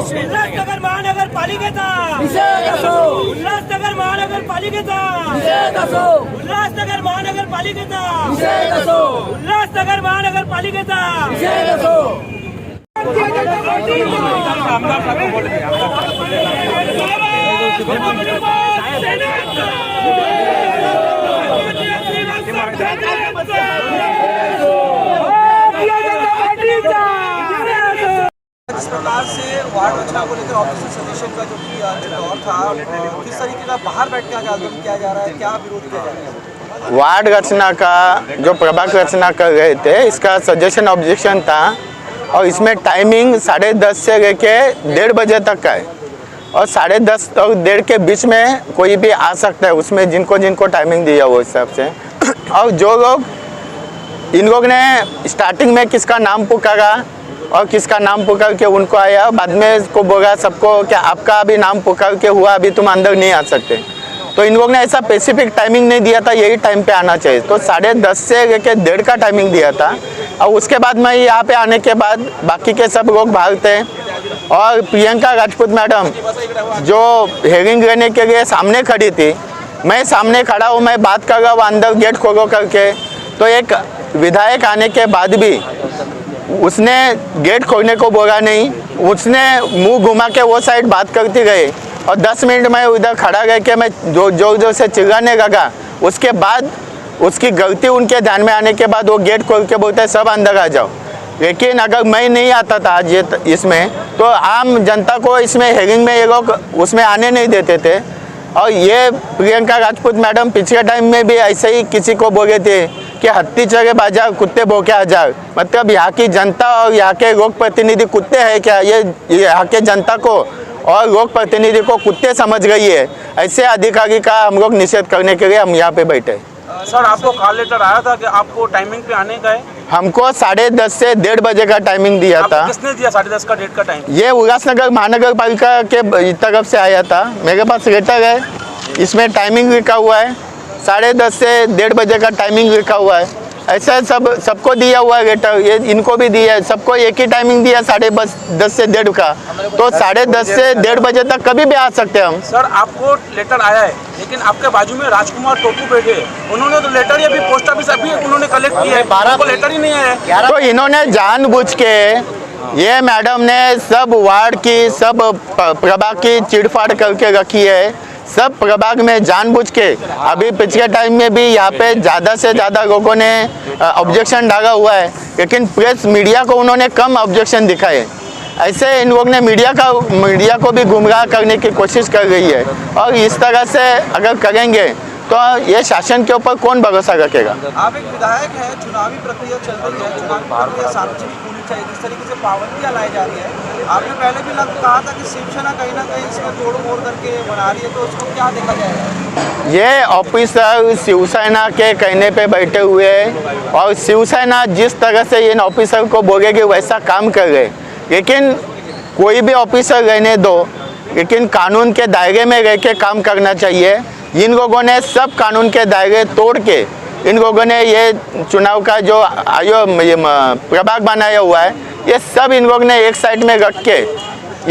उल्हासनगर महानगरपालिकेचा उल्हासनगर महानगरपालिकेचा उल्हासनगर महानगरपालिकेचा उल्हासनगर महानगरपालिकेचा इस प्रकार से वार्ड रचना को लेकर ऑफिसर सजेशन का जो कि दौर था, किस तरीके का बाहर बैठ के आंदोलन किया जा रहा है, क्या विरोध किया जा रहा है? वार्ड रचना का जो प्रभाग रचना कर रहे थे, इसका सजेशन ऑब्जेक्शन था और इसमें टाइमिंग 10:30 से लेके 1:30 बजे तक का है और 10:30 और 1:30 के बीच में कोई भी आ सकता है, उसमें जिनको जिनको टाइमिंग दिया वो हिसाब से। और जो लोग इन लोग ने स्टार्टिंग में किसका नाम पुकारा और किसका नाम पुकार के उनको आया, बाद में को बोला सबको कि आपका अभी नाम पुकार के हुआ, अभी तुम अंदर नहीं आ सकते। तो इन लोग ने ऐसा स्पेसिफिक टाइमिंग नहीं दिया था, यही टाइम पे आना चाहिए। तो 10:30 से लेके 1:30 का टाइमिंग दिया था और उसके बाद मैं यहाँ पे आने के बाद बाकी के सब लोग बाहर थे और प्रियंका राजपूत मैडम जो हेयरिंग लेने के लिए सामने खड़ी थी, मैं सामने खड़ा हूँ, मैं बात कर रहा हूँ अंदर गेट खोलो करके। तो एक विधायक आने के बाद भी उसने गेट खोलने को बोला नहीं, उसने मुंह घुमा के वो साइड बात करती गई और 10 मिनट में उधर खड़ा रह के मैं जोर जोर से चिल्लाने लगा। उसके बाद उसकी गलती उनके ध्यान में आने के बाद वो गेट खोल के बोलते सब अंदर आ जाओ। लेकिन अगर मैं नहीं आता था आज इसमें तो आम जनता को इसमें हेयरिंग में ये लोग उसमें आने नहीं देते थे। और ये प्रियंका राजपूत मैडम पिछले टाइम में भी ऐसे ही किसी को बोले थे कि हत्ती चढ़े बाजार कुत्ते भौंके हजार, मतलब यहाँ की जनता और यहाँ के लोक प्रतिनिधि कुत्ते हैं क्या? ये यहाँ के जनता को और लोक प्रतिनिधि को कुत्ते समझ गई है। ऐसे अधिकारी का हम लोग निषेध करने के लिए हम यहाँ पे बैठे। सर आपको कॉल लेटर आया था कि आपको टाइमिंग पे आने का है? हमको 10:30 से 1:30 बजे का टाइमिंग दिया था। किसने दिया 10:30 का डेट का टाइम? ये उल्लासनगर महानगरपालिका के तरफ से आया था, मेरे पास लेटर है, इसमें टाइमिंग लिखा हुआ है, 10:30 से 1:30 बजे का टाइमिंग लिखा हुआ है। ऐसा सबको दिया हुआ है लेटर, ये इनको भी दिया है, सबको एक ही टाइमिंग दिया 10:30 से 1:30 का। तो 10:30 से 1:30 बजे तक कभी भी आ सकते हैं हम। सर आपको लेटर आया है, लेकिन आपके बाजू में राजकुमार टोपू बैठे, उन्होंने तो लेटर अभी पोस्ट ऑफिस अभी उन्होंने कलेक्ट किया है, 12 को लेटर ही नहीं आया। तो इन्होंने जानबूझ के ये मैडम ने सब वार्ड की सब प्रभाग की चिड़फाड़ करके रखी है, सब प्रभाग में जानबूझ के। अभी पिछले टाइम में भी यहाँ पे ज़्यादा से ज़्यादा लोगों ने ऑब्जेक्शन डाला हुआ है, लेकिन प्रेस मीडिया को उन्होंने कम ऑब्जेक्शन दिखाए। ऐसे इन लोग ने मीडिया को भी गुमराह करने की कोशिश कर रही है और इस तरह से अगर करेंगे तो ये शासन के ऊपर कौन भरोसा रखेगा? आप एक विधायक हैं, चुनावी प्रक्रिया चल रही है, चुनावी प्रक्रिया सार्वजनिक होनी चाहिए, जिस तरीके से पाबंदियां लाई जा रही है। आपने पहले भी कहा था कि शिवसेना कहीं ना कहीं इसमें तोड़ मोड़ करके बना रही है, तो उसको क्या देखा जाएगा? ये ऑफिसर शिवसेना के कहने पे बैठे हुए हैं और शिवसेना जिस तरह से इन ऑफिसर को बोलेगी वैसा काम कर रहे, लेकिन कोई भी ऑफिसर रहने दो, लेकिन कानून के दायरे में रह के काम करना चाहिए। इन लोगों ने सब कानून के दायरे तोड़ के इन लोगों ने ये चुनाव का जो प्रभाग बनाया हुआ है, ये सब इन लोगों ने एक साइड में रख के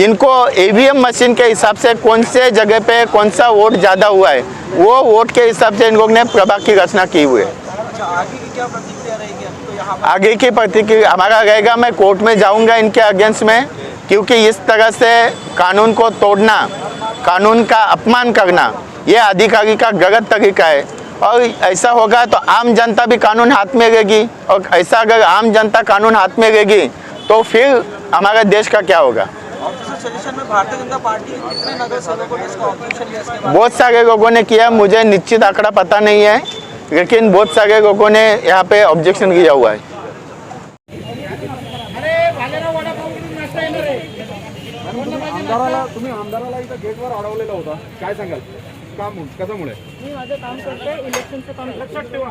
इनको ईवीएम मशीन के हिसाब से कौन से जगह पे कौन सा वोट ज़्यादा हुआ है वो वोट के हिसाब से इन लोगों ने प्रभाग की रचना की हुई है। आगे की क्या प्रतिक्रिया रहेगी? तो यहाँ आगे की प्रतिक्रिया हमारा रहेगा, मैं कोर्ट में जाऊंगा इनके अगेंस्ट में, क्योंकि इस तरह से कानून को तोड़ना, कानून का अपमान करना ये अधिकारी का गलत तरीका है। और ऐसा होगा तो आम जनता भी कानून हाथ में लेगी, और ऐसा अगर आम जनता कानून हाथ में लेगी तो फिर हमारे देश का क्या होगा? भारतीय जनता पार्टी कितने नगर सेवकों ने इसका ऑब्जेक्शन लिया? इसके बाद बहुत सारे लोगों ने किया, मुझे निश्चित आंकड़ा पता नहीं है, लेकिन बहुत सारे लोगों ने यहाँ पे ऑब्जेक्शन किया हुआ है। आमदाराला इथं गेटवर अडवलेलं होतं, काय सांगाल? कशामुळे? मी माझं काम करते, इलेक्शनचं काम लक्षात ठेवा.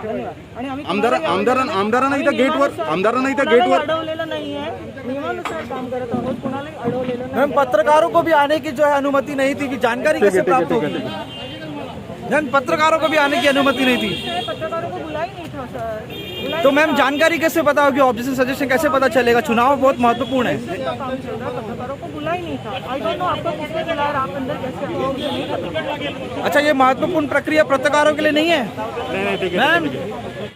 आणि आम्ही आमदारांना इथं गेटवर अडवलेलं नाहीये, नियमानुसार काम करत आहोत, कुणालाही अडवलेलं नाही. पत्रकारों को भी आने की जो है अनुमति नहीं थी, कि जानकारी कैसे प्राप्त होगी? मैम पत्रकारों को भी आने की अनुमति नहीं थी, पत्रकारों को बुला ही नहीं था सर। तो मैम जानकारी कैसे पता होगी, ऑब्जेक्शन सजेशन कैसे पता चलेगा? चुनाव बहुत महत्वपूर्ण है। पत्रकारों को बुला ही नहीं था। आई डोंट नो आपको किसने बुलाया, आप अंदर कैसे आए, मुझे नहीं पता। अच्छा, ये महत्वपूर्ण प्रक्रिया पत्रकारों के लिए नहीं है मैम?